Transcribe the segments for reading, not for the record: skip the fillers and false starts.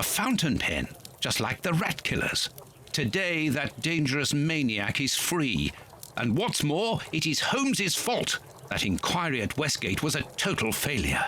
a fountain pen, just like the rat killers. Today, that dangerous maniac is free. And what's more, it is Holmes's fault. That inquiry at Westgate was a total failure.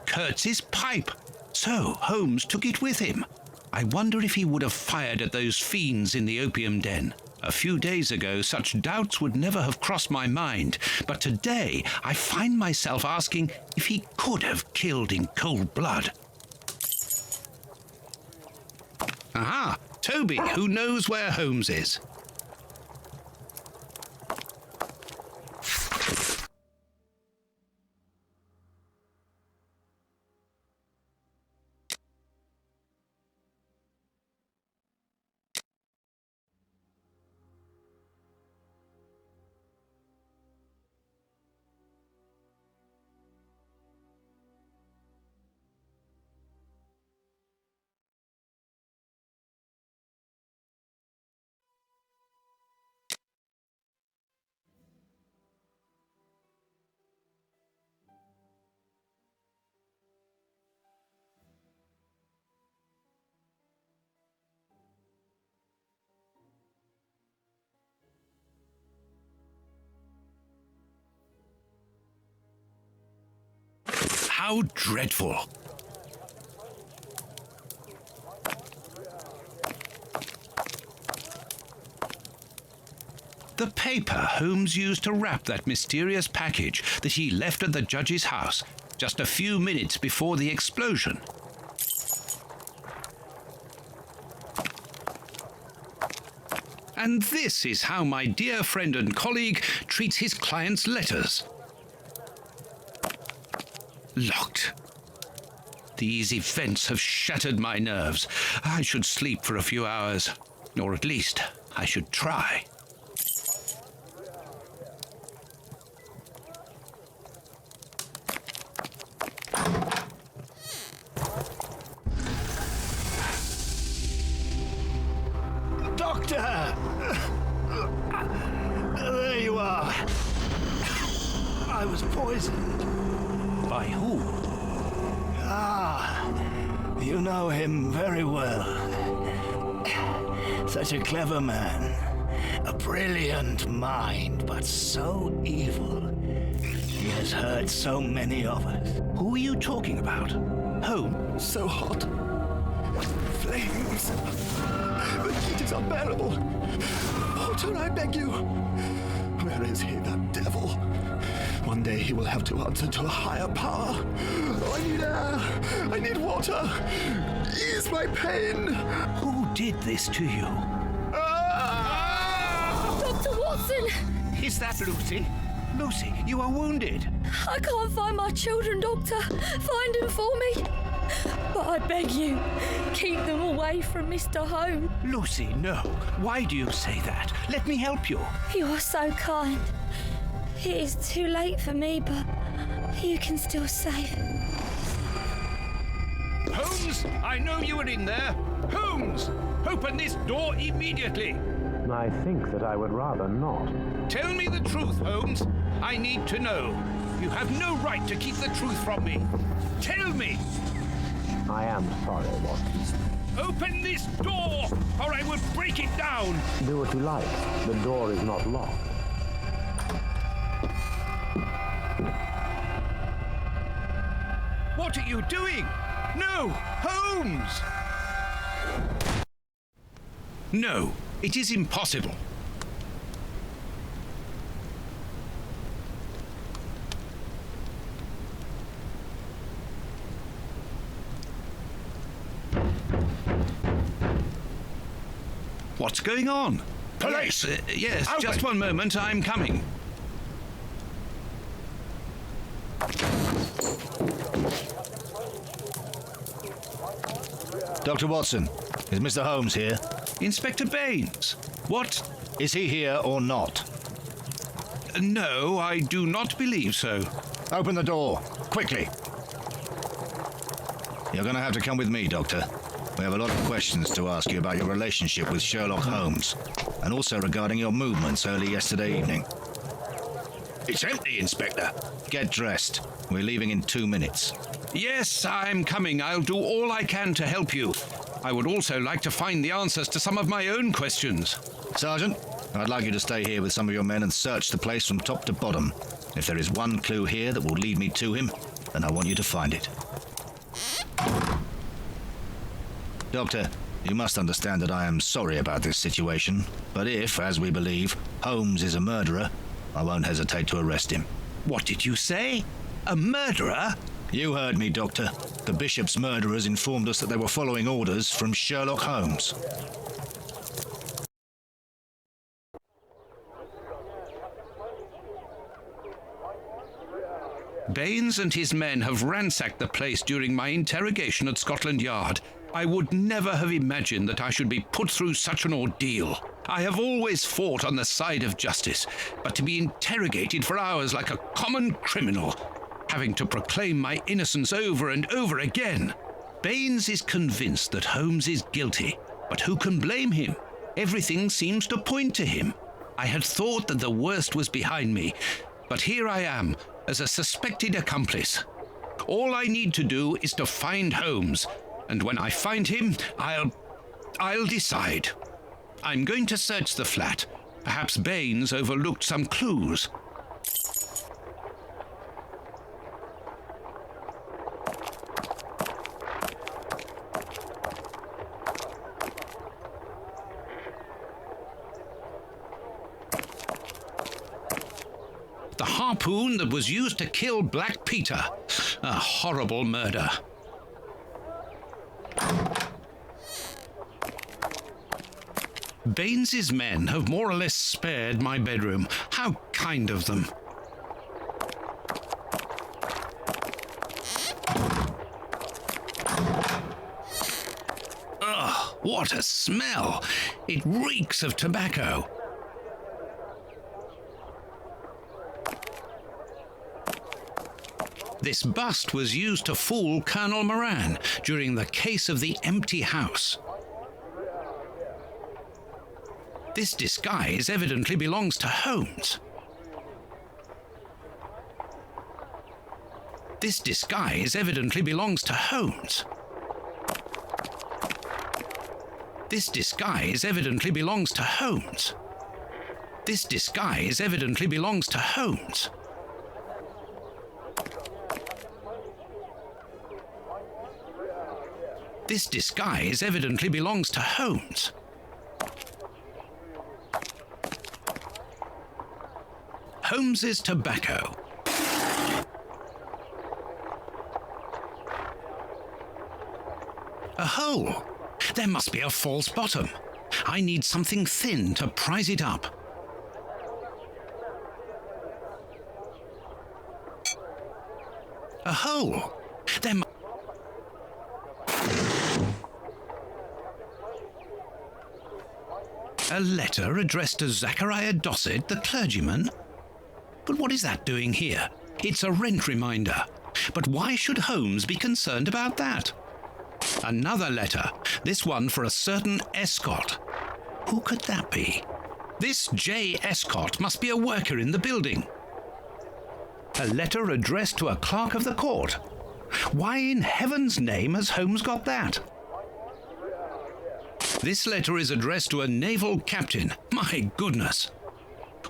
Kurtz's pipe. So Holmes took it with him. I wonder if he would have fired at those fiends in the opium den. A few days ago, such doubts would never have crossed my mind, but today I find myself asking if he could have killed in cold blood. Aha! Toby, who knows where Holmes is. How dreadful! The paper Holmes used to wrap that mysterious package that he left at the judge's house just a few minutes before the explosion. And this is how my dear friend and colleague treats his client's letters. Locked. These events have shattered my nerves. I should sleep for a few hours, or at least I should try. Doctor! There you are. I was poisoned. By who? Ah, you know him very well. Such a clever man. A brilliant mind, but so evil. He has hurt so many of us. Who are you talking about? Holmes? So hot. Flames. The heat is unbearable. Water, I beg you. Where is he, that devil? One day he will have to answer to a higher power. Oh, I need air. I need water. Ease my pain. Who did this to you? Dr. Watson! Is that Lucy? Lucy, you are wounded. I can't find my children, Doctor. Find them for me. But I beg you, keep them away from Mr. Holmes. Lucy, no. Why do you say that? Let me help you. You are so kind. It is too late for me, but you can still save. Holmes, I know you are in there. Holmes, open this door immediately. I think that I would rather not. Tell me the truth, Holmes. I need to know. You have no right to keep the truth from me. Tell me. I am sorry, Watson. Open this door, or I will break it down. Do what you like. The door is not locked. What are you doing? No, Holmes! No, it is impossible. What's going on? Police! Yes, Open. just one moment, I'm coming. Dr. Watson, is Mr. Holmes here? Inspector Baines, what? Is he here or not? No, I do not believe so. Open the door, quickly. You're going to have to come with me, Doctor. We have a lot of questions to ask you about your relationship with Sherlock Holmes, and also regarding your movements early yesterday evening. It's empty, Inspector. Get dressed. We're leaving in 2 minutes. Yes, I'm coming. I'll do all I can to help you. I would also like to find the answers to some of my own questions. Sergeant, I'd like you to stay here with some of your men and search the place from top to bottom. If there is one clue here that will lead me to him, then I want you to find it. Doctor, you must understand that I am sorry about this situation, but if, as we believe, Holmes is a murderer, I won't hesitate to arrest him. What did you say? A murderer? You heard me, Doctor. The Bishop's murderers informed us that they were following orders from Sherlock Holmes. Baines and his men have ransacked the place during my interrogation at Scotland Yard. I would never have imagined that I should be put through such an ordeal. I have always fought on the side of justice, but to be interrogated for hours like a common criminal, having to proclaim my innocence over and over again. Baines is convinced that Holmes is guilty, but who can blame him? Everything seems to point to him. I had thought that the worst was behind me, but here I am, as a suspected accomplice. All I need to do is to find Holmes, and when I find him, I'll decide. I'm going to search the flat. Perhaps Baines overlooked some clues. The harpoon that was used to kill Black Peter. A horrible murder. Baines's men have more or less spared my bedroom. How kind of them. Ugh, what a smell! It reeks of tobacco. This bust was used to fool Colonel Moran during the case of the empty house. This disguise evidently belongs to Holmes. This disguise evidently belongs to Holmes. This disguise evidently belongs to Holmes. This disguise evidently belongs to Holmes. This disguise evidently belongs to Holmes. Holmes's tobacco. A hole. There must be a false bottom. I need something thin to prise it up. A hole. There must... A letter addressed to Zachariah Dossett, the clergyman? But what is that doing here? It's a rent reminder. But why should Holmes be concerned about that? Another letter, this one for a certain Escott. Who could that be? This J. Escott must be a worker in the building. A letter addressed to a clerk of the court. Why in heaven's name has Holmes got that? This letter is addressed to a naval captain. My goodness.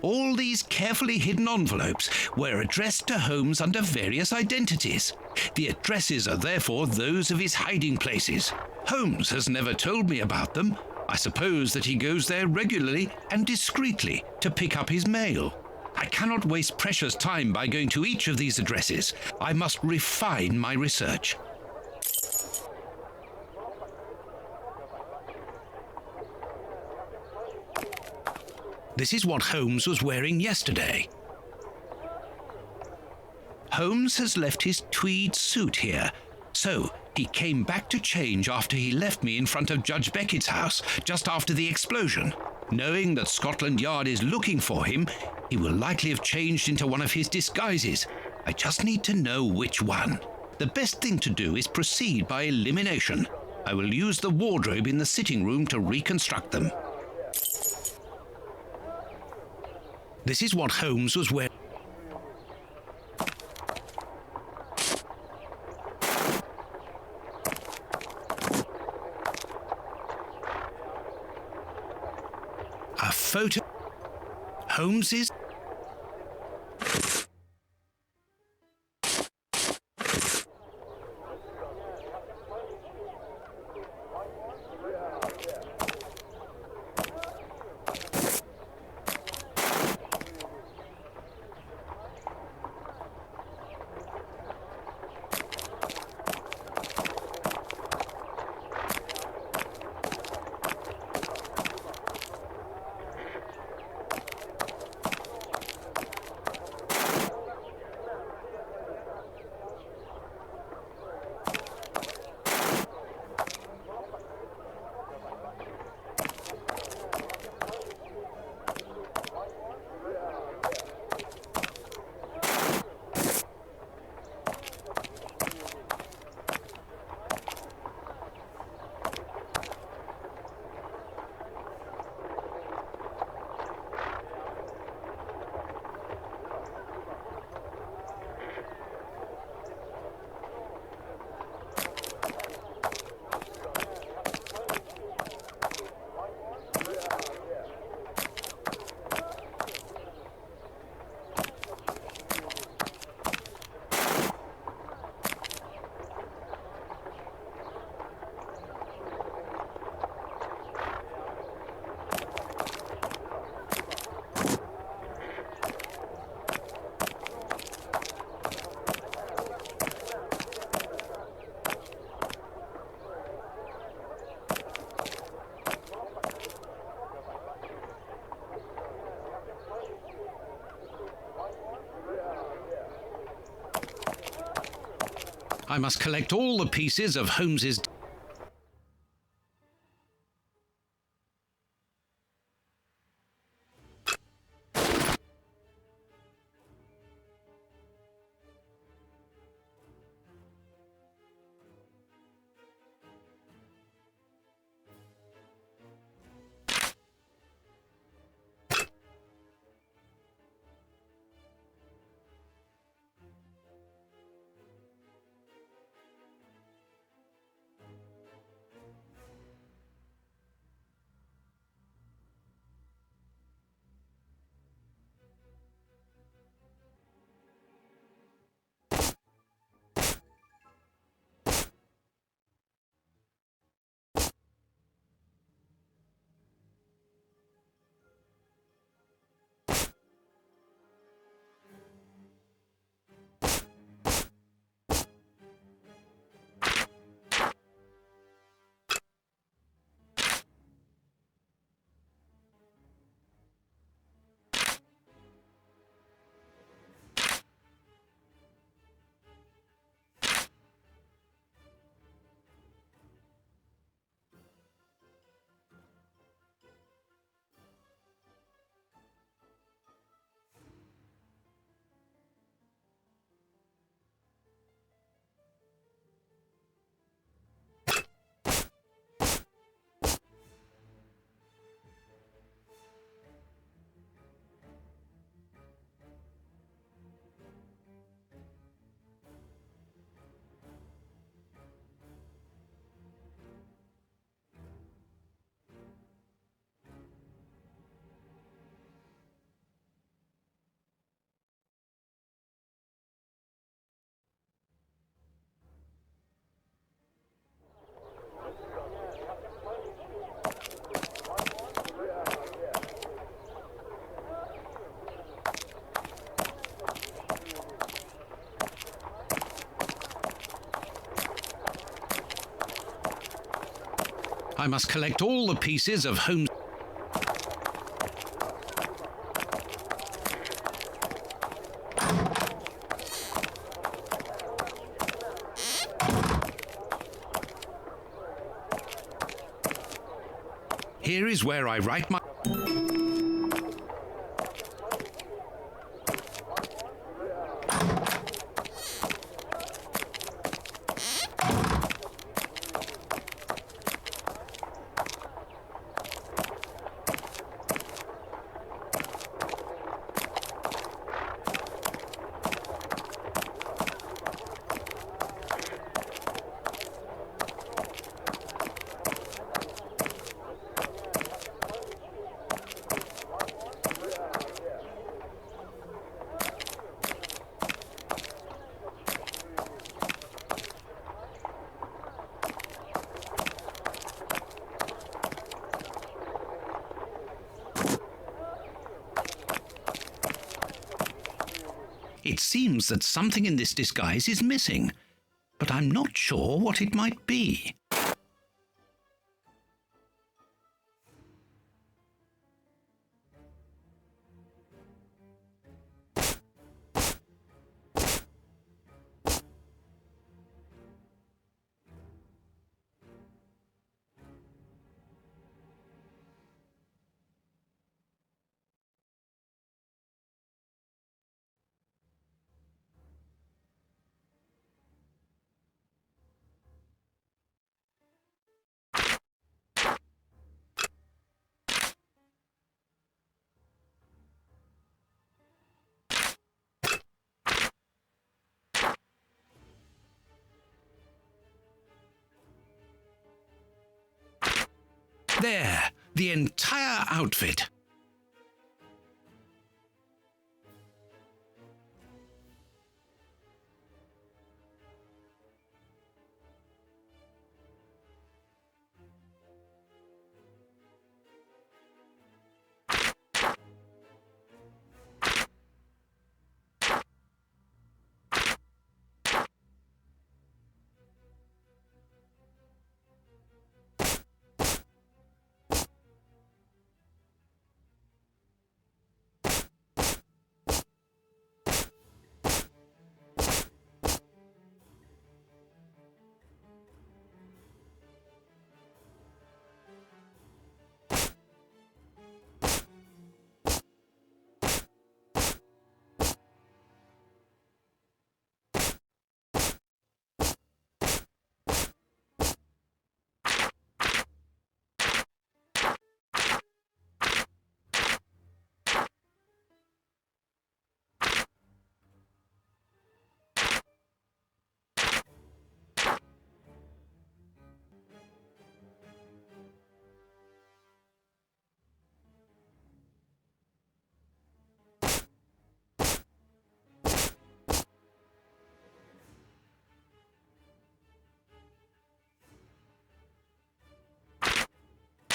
All these carefully hidden envelopes were addressed to Holmes under various identities. The addresses are therefore those of his hiding places. Holmes has never told me about them. I suppose that he goes there regularly and discreetly to pick up his mail. I cannot waste precious time by going to each of these addresses. I must refine my research. This is what Holmes was wearing yesterday. Holmes has left his tweed suit here, so he came back to change after he left me in front of Judge Beckett's house just after the explosion. Knowing that Scotland Yard is looking for him, he will likely have changed into one of his disguises. I just need to know which one. The best thing to do is proceed by elimination. I will use the wardrobe in the sitting room to reconstruct them. This is what Holmes was wearing. Holmes's? I must collect all the pieces of Holmes's... I must collect all the pieces of Holmes... Here is where I write my... It seems that something in this disguise is missing, but I'm not sure what it might be. There, the entire outfit.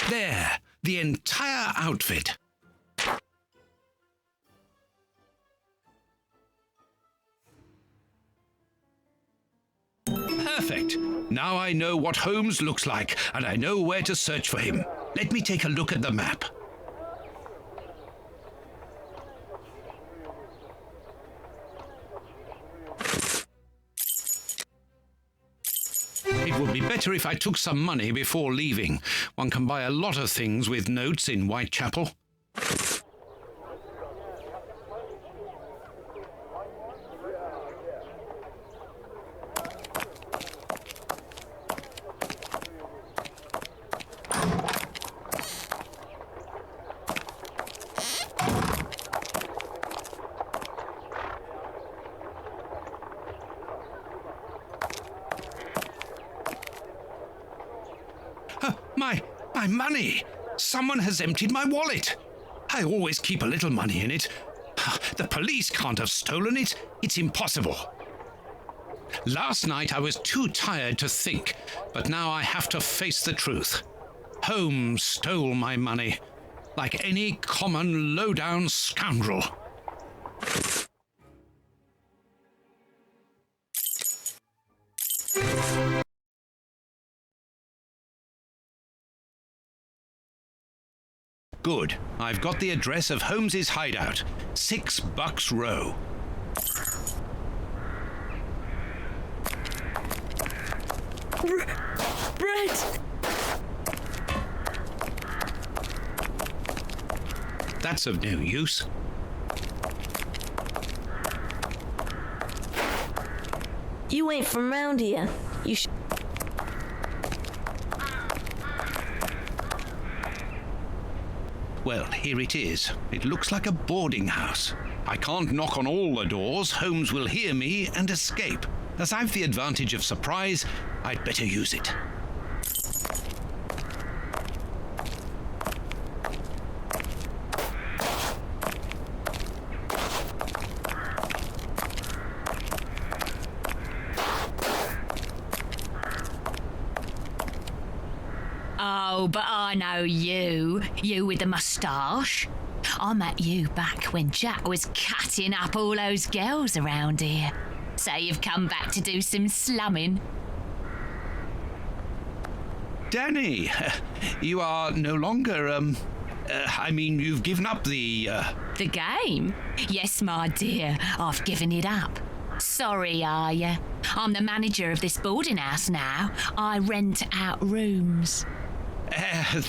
There, the entire outfit. Perfect. Now I know what Holmes looks like, and I know where to search for him. Let me take a look at the map. It would be better if I took some money before leaving. One can buy a lot of things with notes in Whitechapel. My money! Someone has emptied my wallet. I always keep a little money in it. The police can't have stolen it. It's impossible. Last night I was too tired to think, but now I have to face the truth. Holmes stole my money, like any common low-down scoundrel. Good. I've got the address of Holmes's hideout. 6 Bucks Row. Bread! That's of no use. You ain't from round here. You should. Well, here it is. It looks like a boarding house. I can't knock on all the doors. Holmes will hear me and escape. As I've the advantage of surprise, I'd better use it. Oh, but I know you. You with the moustache. I met you back when Jack was cutting up all those girls around here. So you've come back to do some slumming. Danny, you are no longer, you've given up the... The game? Yes, my dear, I've given it up. Sorry, are you? I'm the manager of this boarding house now. I rent out rooms.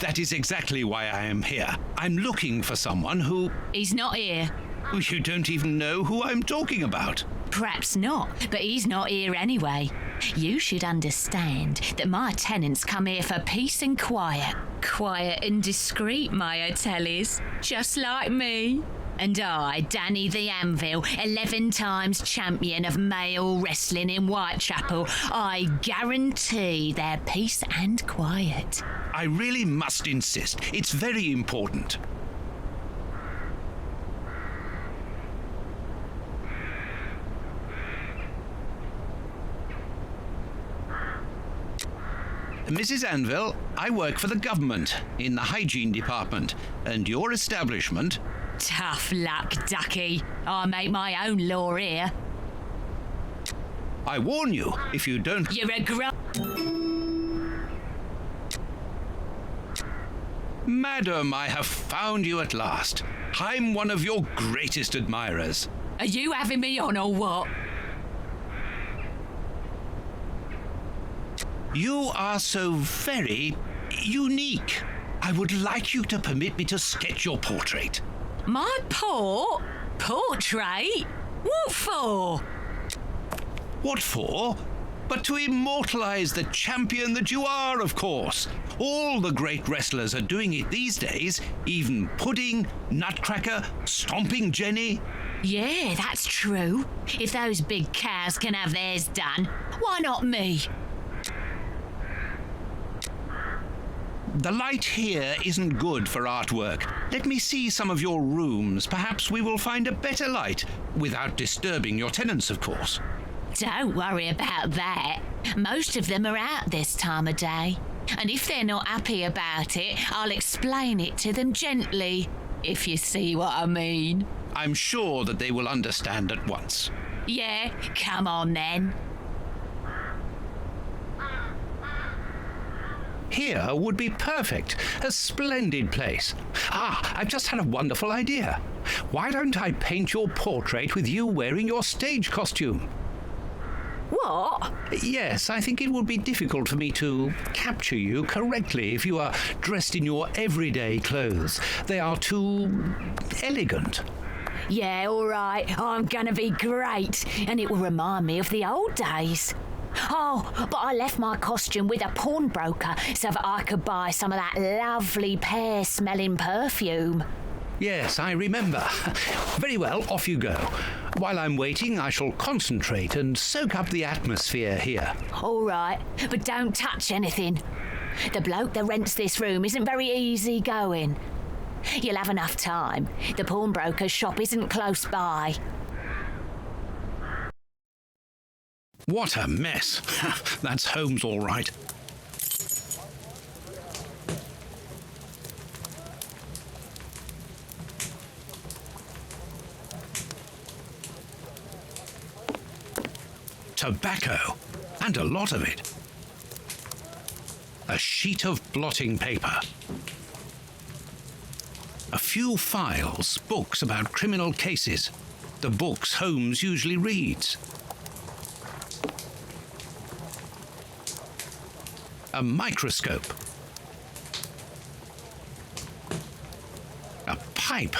That is exactly why I am here. I'm looking for someone who... He's not here. You don't even know who I'm talking about. Perhaps not, but he's not here anyway. You should understand that my tenants come here for peace and quiet. Quiet and discreet, my hotellies. Just like me. And I, Danny the Anvil, 11 times champion of male wrestling in Whitechapel, I guarantee their peace and quiet. I really must insist. It's very important. Mrs. Anvil, I work for the government in the hygiene department, and your establishment... Tough luck, ducky. I make my own law here. I warn you, if you don't... You're a Madam, I have found you at last. I'm one of your greatest admirers. Are you having me on or what? You are so very unique. I would like you to permit me to sketch your portrait. My portrait? What for? What for? But to immortalize the champion that you are, of course. All the great wrestlers are doing it these days, even Pudding, Nutcracker, Stomping Jenny. Yeah, that's true. If those big cows can have theirs done, why not me? The light here isn't good for artwork. Let me see some of your rooms. Perhaps we will find a better light, without disturbing your tenants, of course. Don't worry about that. Most of them are out this time of day. And if they're not happy about it, I'll explain it to them gently, if you see what I mean. I'm sure that they will understand at once. Yeah, come on then. Here would be perfect. A splendid place. I've just had a wonderful idea. Why don't I paint your portrait with you wearing your stage costume? What? Yes, I think it would be difficult for me to capture you correctly if you are dressed in your everyday clothes. They are too elegant. Yeah, all right. I'm gonna be great. And it will remind me of the old days. Oh, but I left my costume with a pawnbroker so that I could buy some of that lovely pear-smelling perfume. Yes, I remember. Very well, off you go. While I'm waiting, I shall concentrate and soak up the atmosphere here. All right, but don't touch anything. The bloke that rents this room isn't very easy going. You'll have enough time. The pawnbroker's shop isn't close by. What a mess. That's Holmes all right. Tobacco, and a lot of it. A sheet of blotting paper. A few files, books about criminal cases. The books Holmes usually reads. A microscope. A pipe.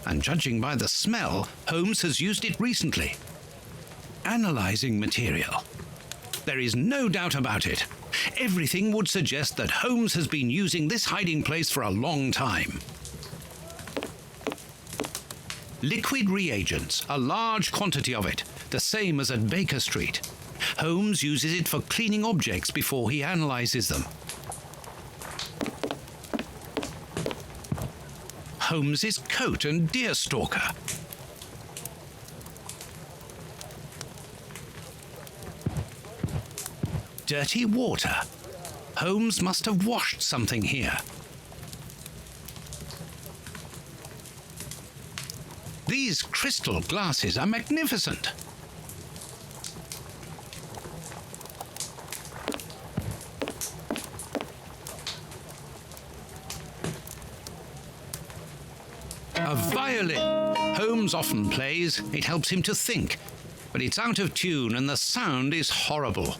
And judging by the smell, Holmes has used it recently. Analyzing material. There is no doubt about it. Everything would suggest that Holmes has been using this hiding place for a long time. Liquid reagents, a large quantity of it, the same as at Baker Street. Holmes uses it for cleaning objects before he analyzes them. Holmes's coat and deerstalker. Dirty water. Holmes must have washed something here. These crystal glasses are magnificent. A violin. Holmes often plays. It helps him to think. But it's out of tune and the sound is horrible.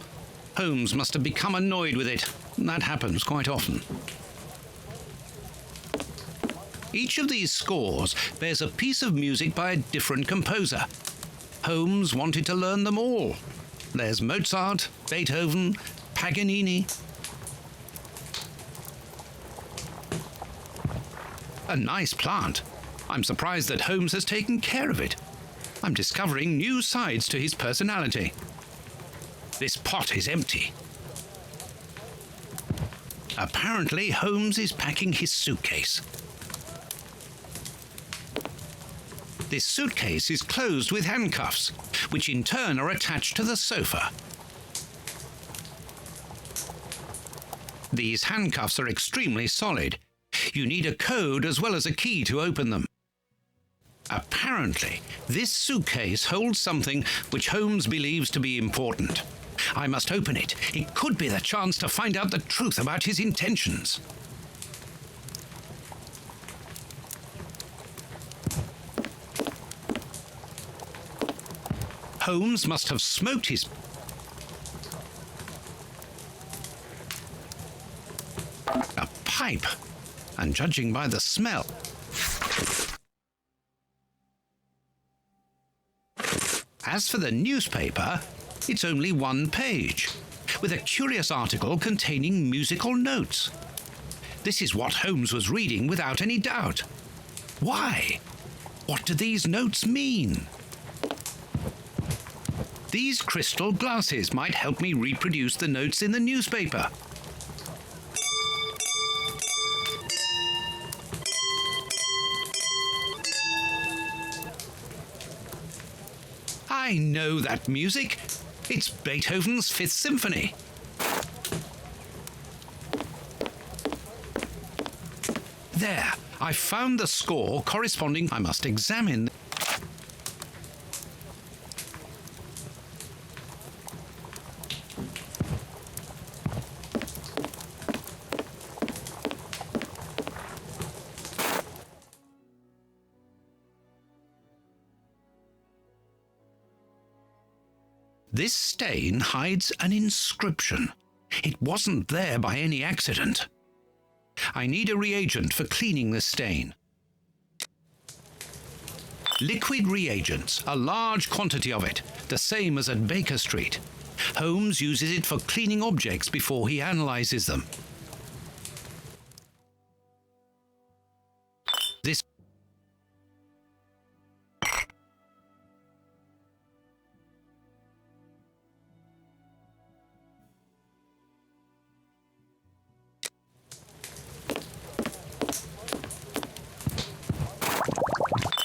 Holmes must have become annoyed with it. That happens quite often. Each of these scores bears a piece of music by a different composer. Holmes wanted to learn them all. There's Mozart, Beethoven, Paganini. A nice plant. I'm surprised that Holmes has taken care of it. I'm discovering new sides to his personality. This pot is empty. Apparently, Holmes is packing his suitcase. This suitcase is closed with handcuffs, which in turn are attached to the sofa. These handcuffs are extremely solid. You need a code as well as a key to open them. Apparently, this suitcase holds something which Holmes believes to be important. I must open it. It could be the chance to find out the truth about his intentions. Holmes must have smoked his... a pipe, and judging by the smell... As for the newspaper, it's only one page, with a curious article containing musical notes. This is what Holmes was reading without any doubt. Why? What do these notes mean? These crystal glasses might help me reproduce the notes in the newspaper. I know that music. It's Beethoven's Fifth Symphony. There, I found the score corresponding. I must examine. This stain hides an inscription. It wasn't there by any accident. I need a reagent for cleaning the stain. Liquid reagents, a large quantity of it, the same as at Baker Street. Holmes uses it for cleaning objects before he analyzes them. This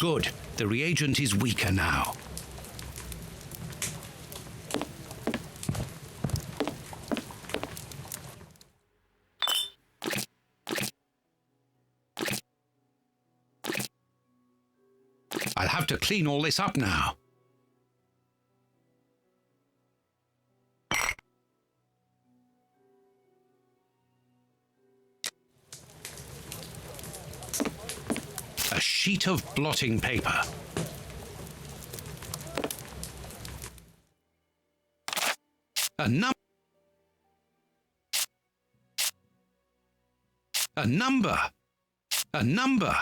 Good. The reagent is weaker now. I'll have to clean all this up now. A sheet of blotting paper. A number. A number.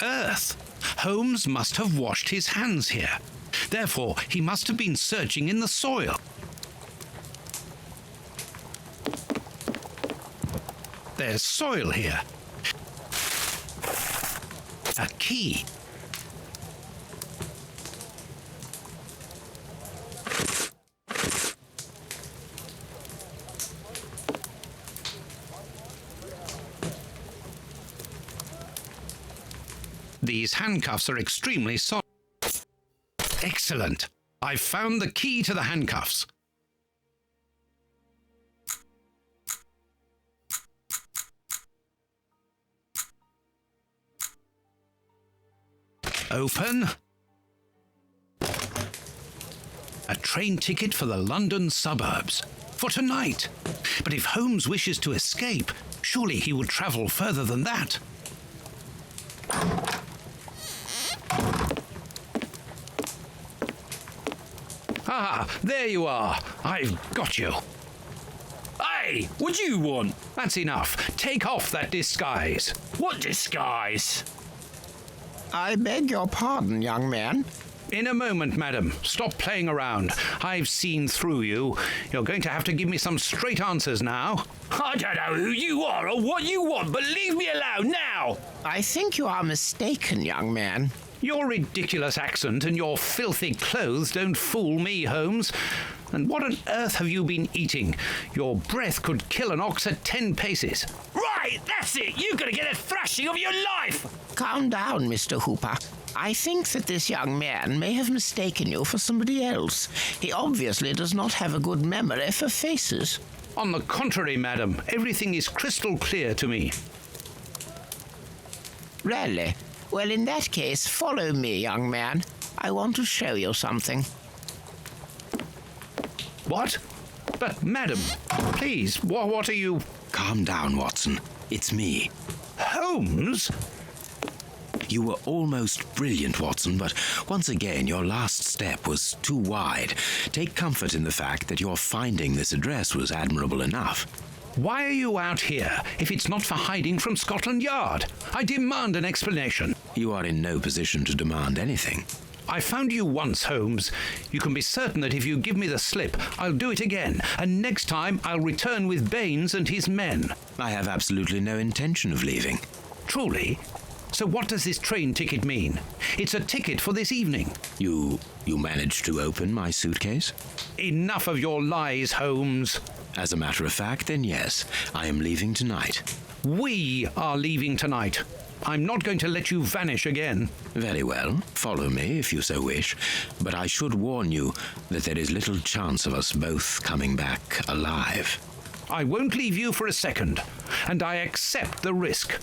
Earth. Holmes must have washed his hands here. Therefore, he must have been searching in the soil. There's soil here. A key. These handcuffs are extremely solid. Excellent. I've found the key to the handcuffs. Open. A train ticket for the London suburbs. For tonight. But if Holmes wishes to escape, surely he would travel further than that. Ah, there you are. I've got you. Hey, what do you want? That's enough. Take off that disguise. What disguise? I beg your pardon, young man. In a moment, madam. Stop playing around. I've seen through you. You're going to have to give me some straight answers now. I don't know who you are or what you want, but leave me alone now! I think you are mistaken, young man. Your ridiculous accent and your filthy clothes don't fool me, Holmes. And what on earth have you been eating? Your breath could kill an ox at 10 paces. Right, that's it! You're gonna get a thrashing of your life! Calm down, Mr. Hooper. I think that this young man may have mistaken you for somebody else. He obviously does not have a good memory for faces. On the contrary, madam, everything is crystal clear to me. Really? Well, in that case, follow me, young man. I want to show you something. What? But, madam, please, what are you... Calm down, Watson. It's me. Holmes? You were almost brilliant, Watson, but once again your last step was too wide. Take comfort in the fact that your finding this address was admirable enough. Why are you out here if it's not for hiding from Scotland Yard? I demand an explanation. You are in no position to demand anything. I found you once, Holmes. You can be certain that if you give me the slip, I'll do it again, and next time I'll return with Baines and his men. I have absolutely no intention of leaving. Truly? So what does this train ticket mean? It's a ticket for this evening. You managed to open my suitcase? Enough of your lies, Holmes. As a matter of fact, then yes, I am leaving tonight. We are leaving tonight. I'm not going to let you vanish again. Very well, follow me if you so wish, but I should warn you that there is little chance of us both coming back alive. I won't leave you for a second, and I accept the risk.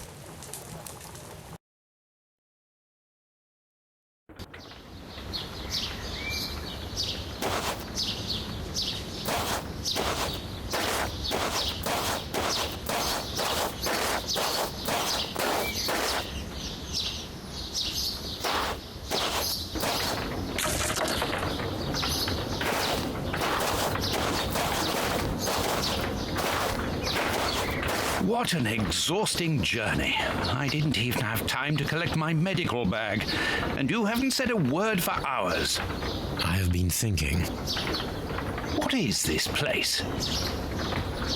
What an exhausting journey. I didn't even have time to collect my medical bag, and you haven't said a word for hours. I have been thinking. What is this place?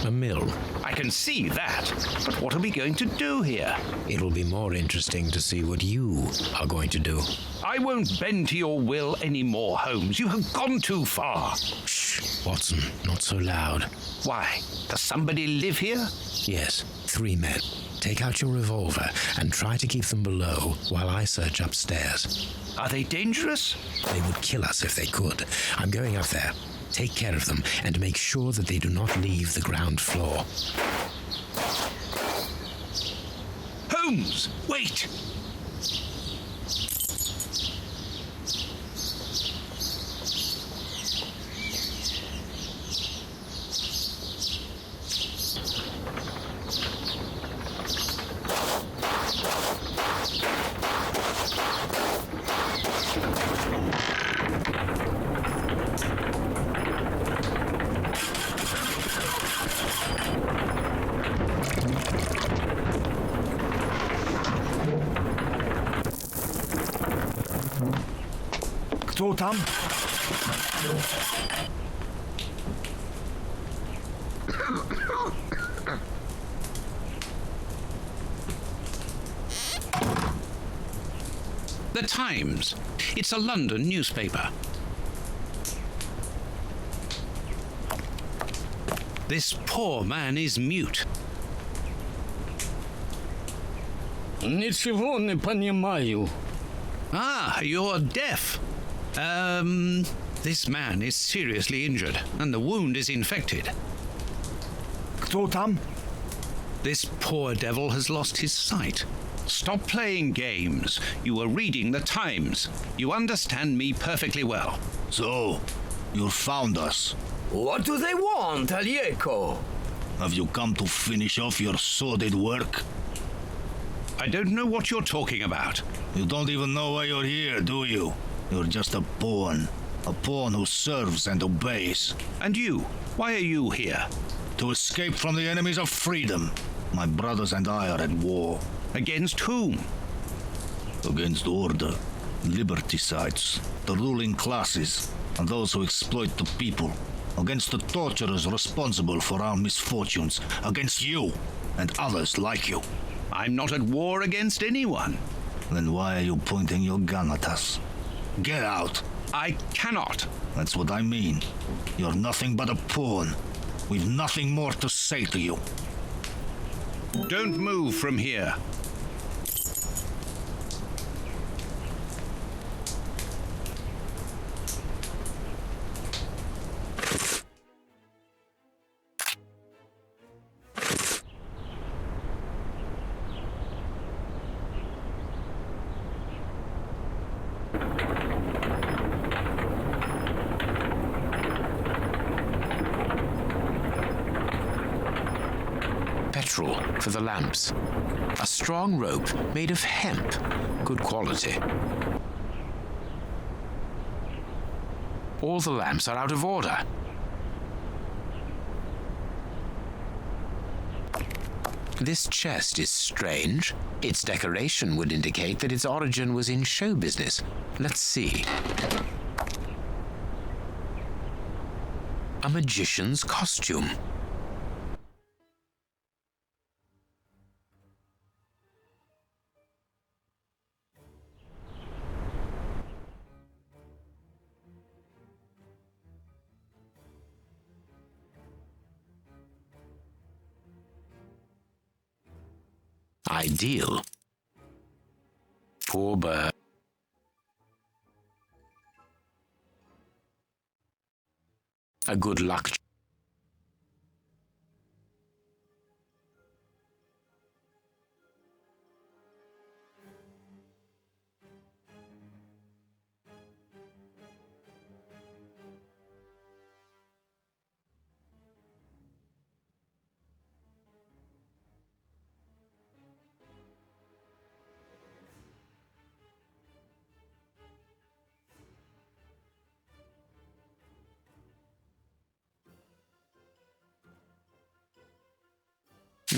A mill. I can see that, but what are we going to do here? It'll be more interesting to see what you are going to do. I won't bend to your will anymore, Holmes. You have gone too far. Shh, Watson, not so loud. Why? Does somebody live here? Yes, 3 men. Take out your revolver and try to keep them below while I search upstairs. Are they dangerous? They would kill us if they could. I'm going up there. Take care of them and make sure that they do not leave the ground floor. Holmes, wait! Kto tam? The Times. It's a London newspaper. This poor man is mute. Ничего не понимаю. Ah, you're deaf. This man is seriously injured, and the wound is infected. Kto tam? This poor devil has lost his sight. Stop playing games. You were reading the Times. You understand me perfectly well. So, you found us. What do they want, Alieko? Have you come to finish off your sordid work? I don't know what you're talking about. You don't even know why you're here, do you? You're just a pawn who serves and obeys. And you? Why are you here? To escape from the enemies of freedom. My brothers and I are at war. Against whom? Against order, liberticides, the ruling classes, and those who exploit the people. Against the torturers responsible for our misfortunes. Against you and others like you. I'm not at war against anyone. Then why are you pointing your gun at us? Get out! I cannot. That's what I mean. You're nothing but a pawn. We've nothing more to say to you. Don't move from here. Petrol for the lamps. A strong rope made of hemp. Good quality. All the lamps are out of order. This chest is strange. Its decoration would indicate that its origin was in show business. Let's see. A magician's costume. Ideal. Poor bird. A good luck.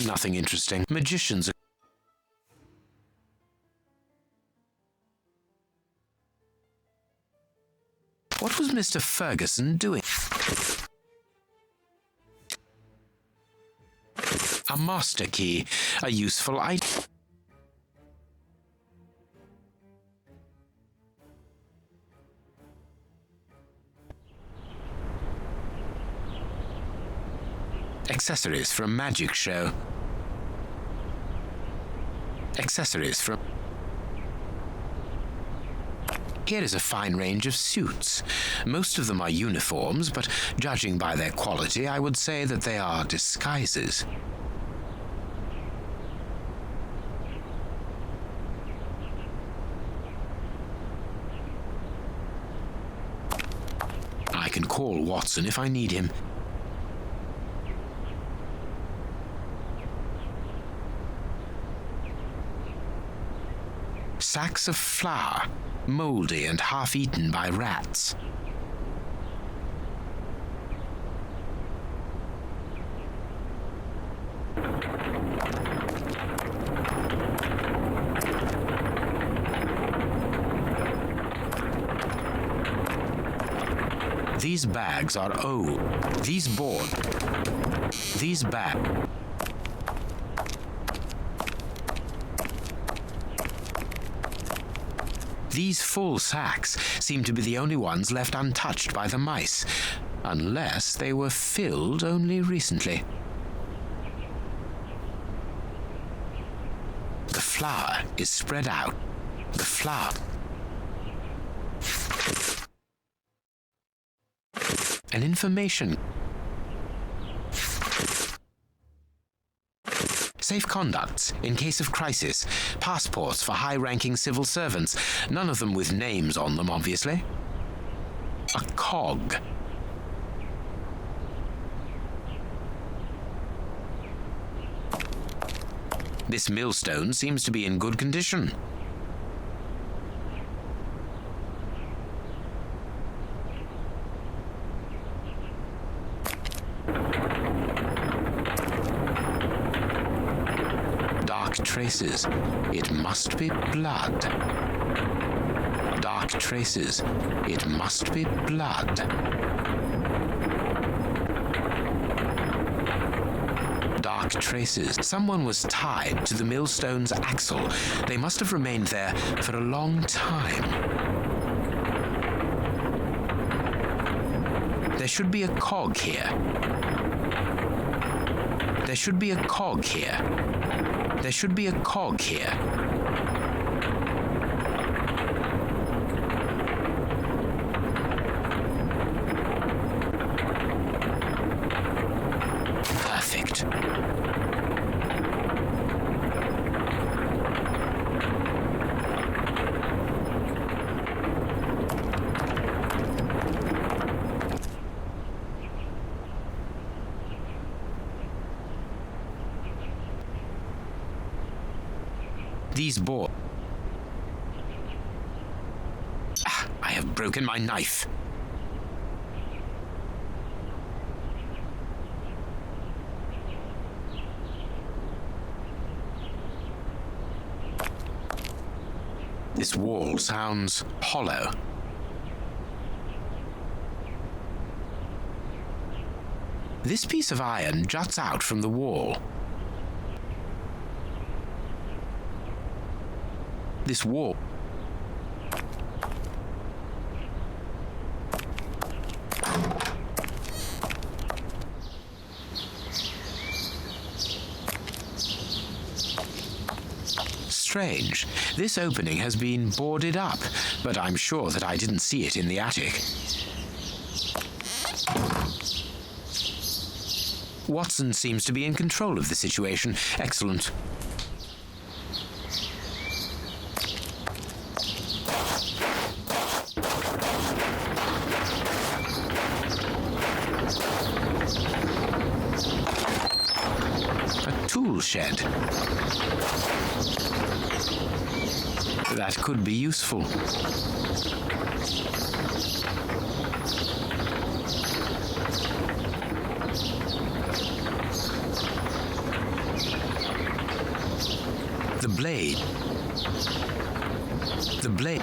Nothing interesting. Magicians. What was Mr. Ferguson doing? A master key. A useful item. Accessories for a magic show. Accessories from... Here is a fine range of suits. Most of them are uniforms, but judging by their quality, I would say that they are disguises. I can call Watson if I need him. Sacks of flour, moldy and half-eaten by rats. These bags are old. These bags. These full sacks seem to be the only ones left untouched by the mice, unless they were filled only recently. The flour is spread out. The flour. An information. Safe conducts in case of crisis. Passports for high-ranking civil servants. None of them with names on them, obviously. A cog. This millstone seems to be in good condition. Dark traces. It must be blood. Dark traces. It must be blood. Dark traces. Someone was tied to the millstone's axle. They must have remained there for a long time. There should be a cog here. There should be a cog here. There should be a cog here. Perfect. These boards. I have broken my knife. This wall sounds hollow. This piece of iron juts out from the wall. This wall. Strange. This opening has been boarded up, but I'm sure that I didn't see it in the attic. Watson seems to be in control of the situation. Excellent. A tool shed. That could be useful. The blade. The blade.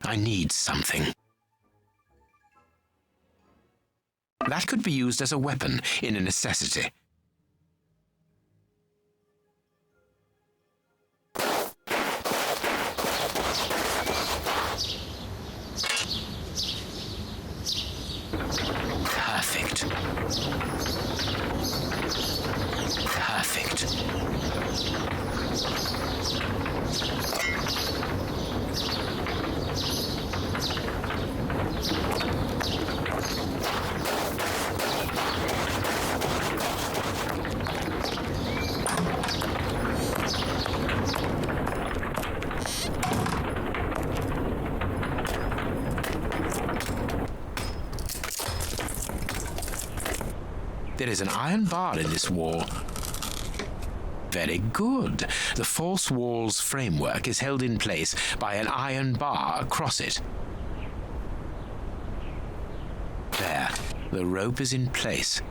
I need something. That could be used as a weapon in a necessity. Perfect. Perfect. There is an iron bar in this wall. Very good. The false wall's framework is held in place by an iron bar across it. There, the rope is in place.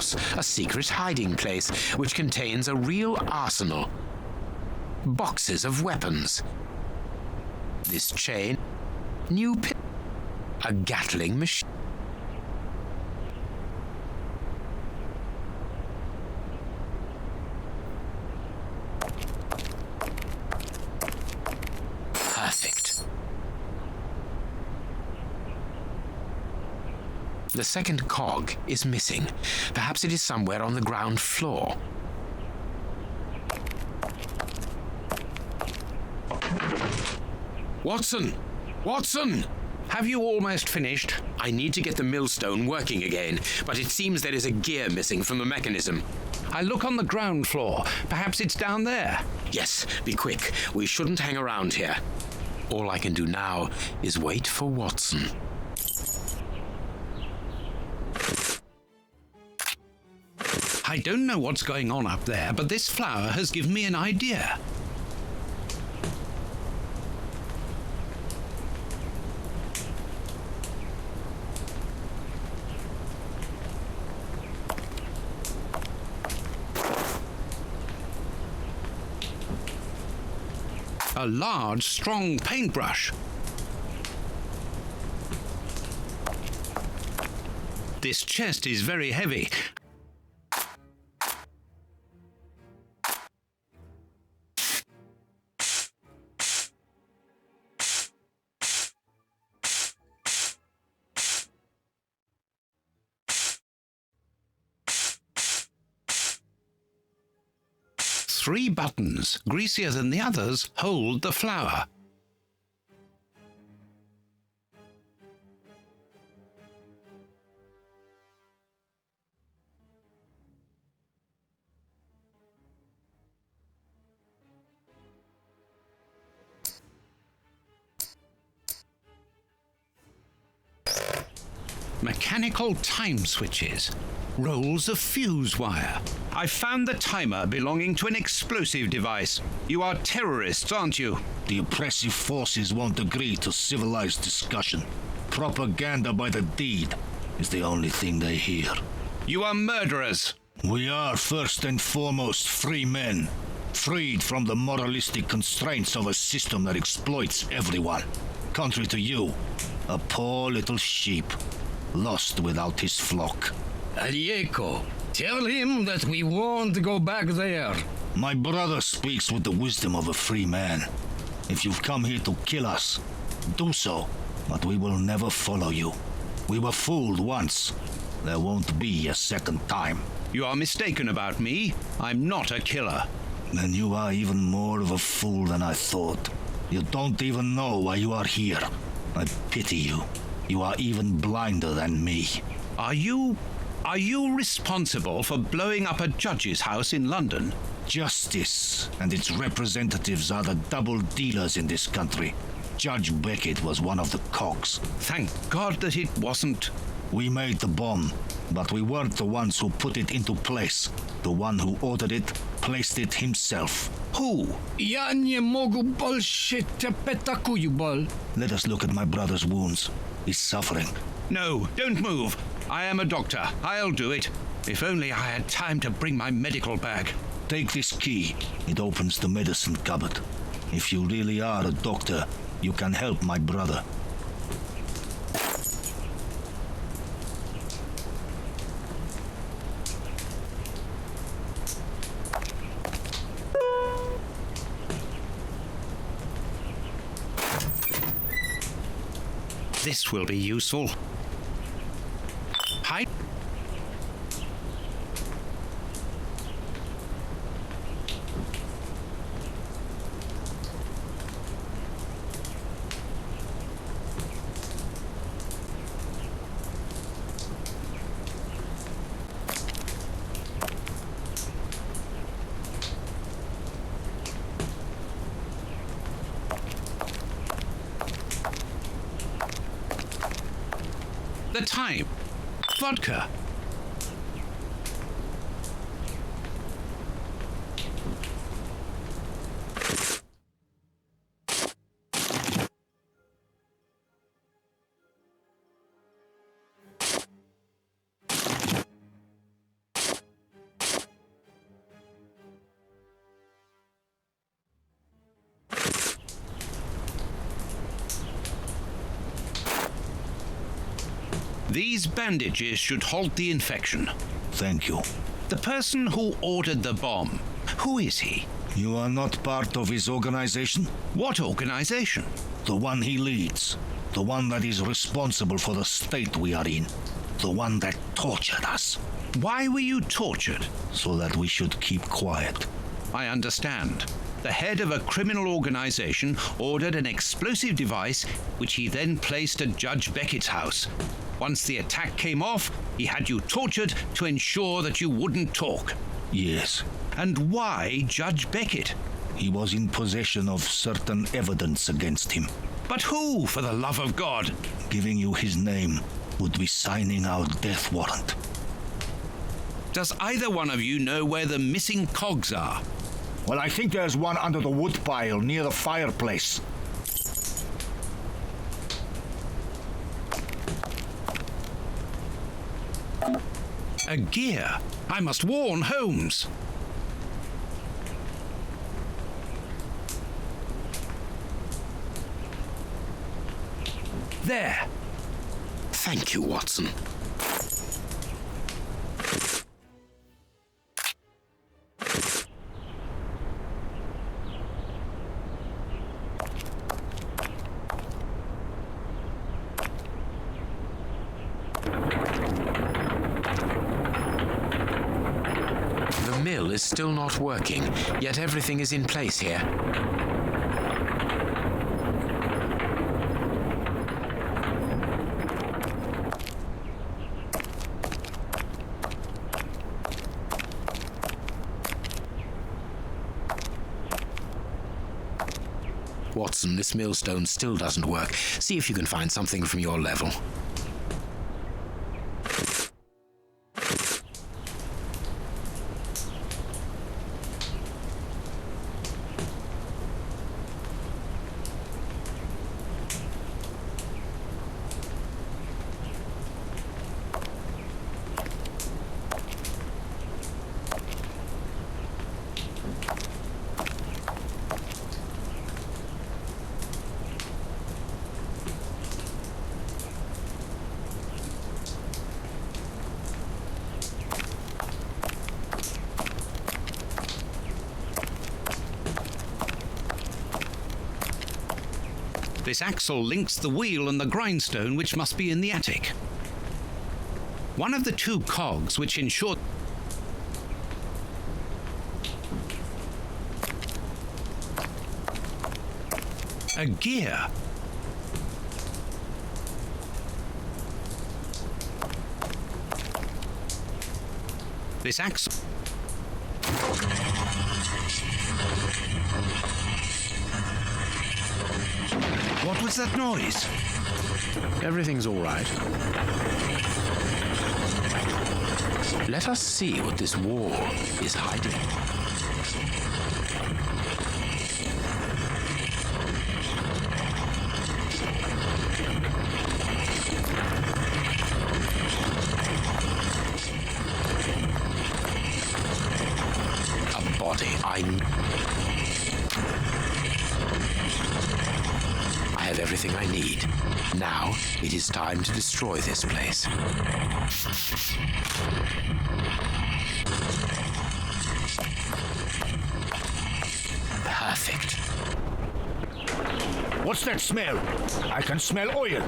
course, a secret hiding place which contains a real arsenal. Boxes of weapons. This chain, new a Gatling machine. Perfect. The second cog is missing. Perhaps it is somewhere on the ground floor. Watson! Watson! Have you almost finished? I need to get the millstone working again, but it seems there is a gear missing from the mechanism. I look on the ground floor. Perhaps it's down there. Yes, be quick. We shouldn't hang around here. All I can do now is wait for Watson. I don't know what's going on up there, but this flower has given me an idea. A large, strong paintbrush. This chest is very heavy. Three buttons, greasier than the others, hold the flower. Mechanical time switches. Rolls of fuse wire. I found the timer belonging to an explosive device. You are terrorists, aren't you? The oppressive forces won't agree to civilized discussion. Propaganda by the deed is the only thing they hear. You are murderers. We are first and foremost free men, freed from the moralistic constraints of a system that exploits everyone. Contrary to you, a poor little sheep, lost without his flock. Arieko, tell him that we won't go back there. My brother speaks with the wisdom of a free man. If you've come here to kill us, do so, but we will never follow you. We were fooled once. There won't be a second time. You are mistaken about me. I'm not a killer. Then you are even more of a fool than I thought. You don't even know why you are here. I pity you. You are even blinder than me. Are you responsible for blowing up a judge's house in London? Justice and its representatives are the double dealers in this country. Judge Beckett was one of the cogs. Thank God that it wasn't. We made the bomb, but we weren't the ones who put it into place. The one who ordered it placed it himself. Who? Ja nie mogu bolszyć petakuju bol. Let us look at my brother's wounds. He's suffering. No, don't move. I am a doctor. I'll do it. If only I had time to bring my medical bag. Take this key. It opens the medicine cupboard. If you really are a doctor, you can help my brother. This will be useful. Hi. The time. Vodka. These bandages should halt the infection. Thank you. The person who ordered the bomb, who is he? You are not part of his organization? What organization? The one he leads. The one that is responsible for the state we are in. The one that tortured us. Why were you tortured? So that we should keep quiet. I understand. The head of a criminal organization ordered an explosive device which he then placed at Judge Beckett's house. Once the attack came off, he had you tortured to ensure that you wouldn't talk. Yes. And why Judge Beckett? He was in possession of certain evidence against him. But who, for the love of God? Giving you his name would be signing our death warrant. Does either one of you know where the missing cogs are? Well, I think there's one under the wood pile near the fireplace. A gear. I must warn Holmes. There. Thank you, Watson. The mill is still not working, yet everything is in place here. Watson, this millstone still doesn't work. See if you can find something from your level. This axle links the wheel and the grindstone, which must be in the attic. One of the two cogs which ensure... A gear. This axle... What was that noise? Everything's all right. Let us see what this wall is hiding. A body. I have everything I need. Now, it is time to destroy this place. Perfect. What's that smell? I can smell oil.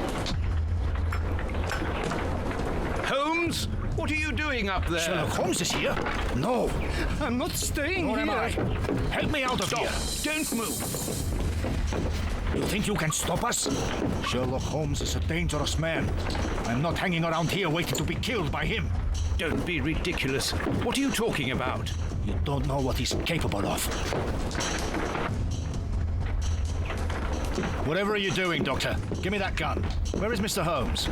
Holmes, what are you doing up there? Sherlock Holmes is here? No. I'm not staying Nor here. am I. Help me out of here. Don't move. You think you can stop us? Sherlock Holmes is a dangerous man. I'm not hanging around here waiting to be killed by him. Don't be ridiculous. What are you talking about? You don't know what he's capable of. Whatever are you doing, Doctor? Give me that gun. Where is Mr. Holmes?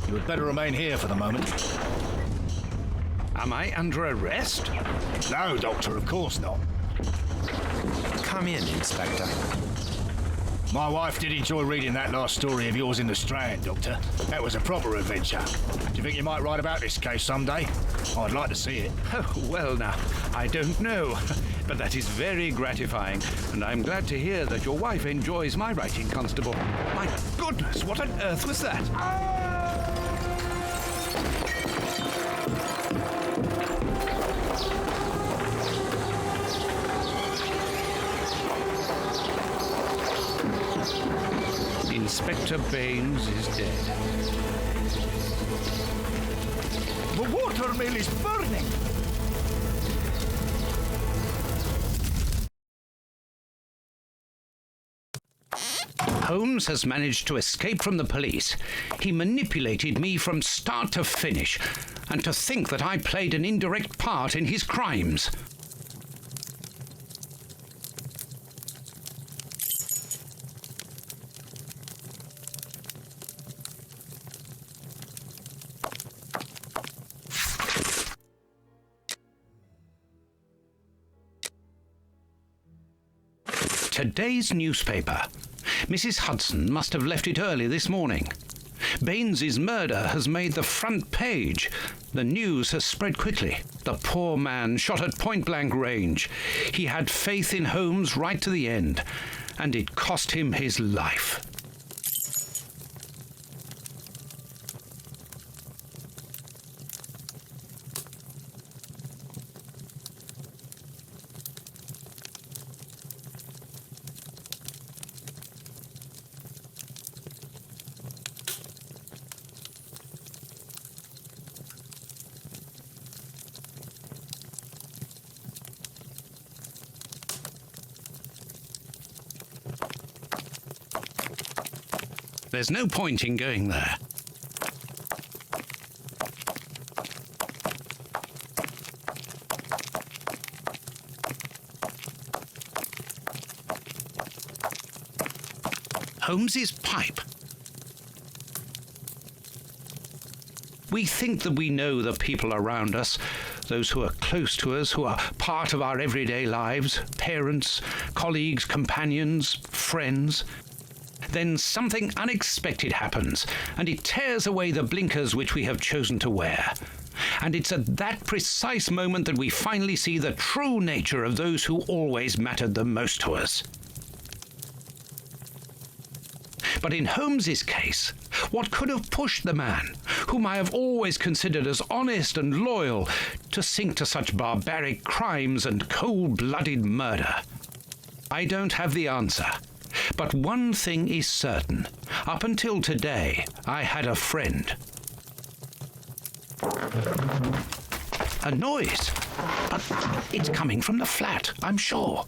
You had better remain here for the moment. Am I under arrest? No, Doctor, of course not. Come in, Inspector. My wife did enjoy reading that last story of yours in the Strand, Doctor. That was a proper adventure. Do you think you might write about this case someday? I'd like to see it. Oh, well now, I don't know. But that is very gratifying, and I'm glad to hear that your wife enjoys my writing, Constable. My goodness! Holmes, what on earth was that? Inspector Baines is dead. The watermill is burning! Holmes has managed to escape from the police. He manipulated me from start to finish, and to think that I played an indirect part in his crimes. Today's newspaper. Mrs. Hudson must have left it early this morning. Baines's murder has made the front page. The news has spread quickly. The poor man shot at point-blank range. He had faith in Holmes right to the end, and it cost him his life. There's no point in going there. Holmes's pipe. We think that we know the people around us, those who are close to us, who are part of our everyday lives, parents, colleagues, companions, friends. Then something unexpected happens, and it tears away the blinkers which we have chosen to wear. And it's at that precise moment that we finally see the true nature of those who always mattered the most to us. But in Holmes's case, what could have pushed the man, whom I have always considered as honest and loyal, to sink to such barbaric crimes and cold-blooded murder? I don't have the answer. But one thing is certain. Up until today, I had a friend. A noise. But it's coming from the flat, I'm sure.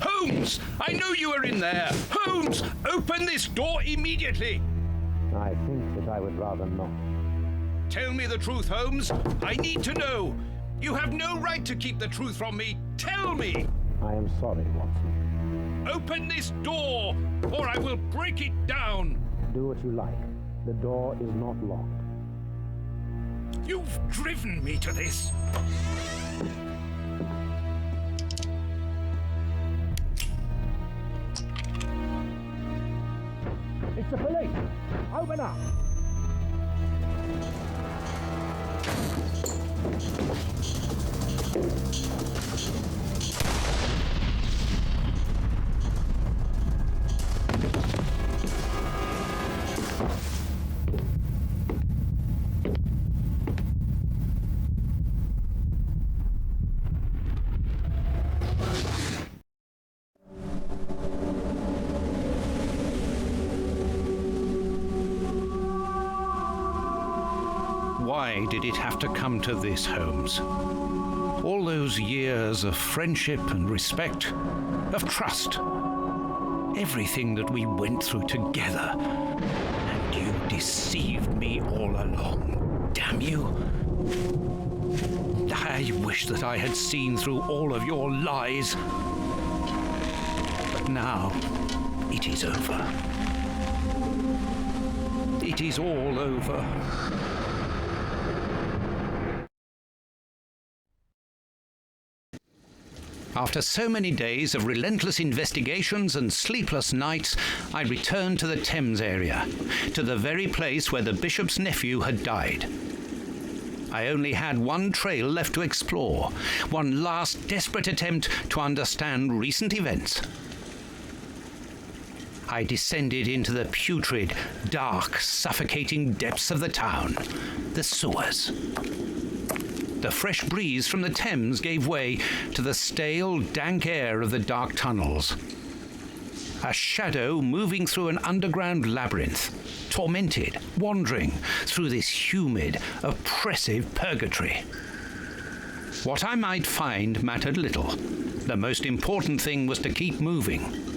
Holmes! I know you are in there! Holmes! Open this door immediately! I think that I would rather not. Tell me the truth, Holmes. I need to know. You have no right to keep the truth from me. Tell me. I am sorry, Watson. Open this door, or I will break it down. Do what you like. The door is not locked. You've driven me to this. It's the police! Open up! Why did it have to come to this, Holmes? All those years of friendship and respect, of trust, everything that we went through together, and you deceived me all along. Damn you! I wish that I had seen through all of your lies. But now, it is over. It is all over. After so many days of relentless investigations and sleepless nights, I returned to the Thames area, to the very place where the bishop's nephew had died. I only had one trail left to explore, one last desperate attempt to understand recent events. I descended into the putrid, dark, suffocating depths of the town, the sewers. The fresh breeze from the Thames gave way to the stale, dank air of the dark tunnels. A shadow moving through an underground labyrinth, tormented, wandering through this humid, oppressive purgatory. What I might find mattered little. The most important thing was to keep moving.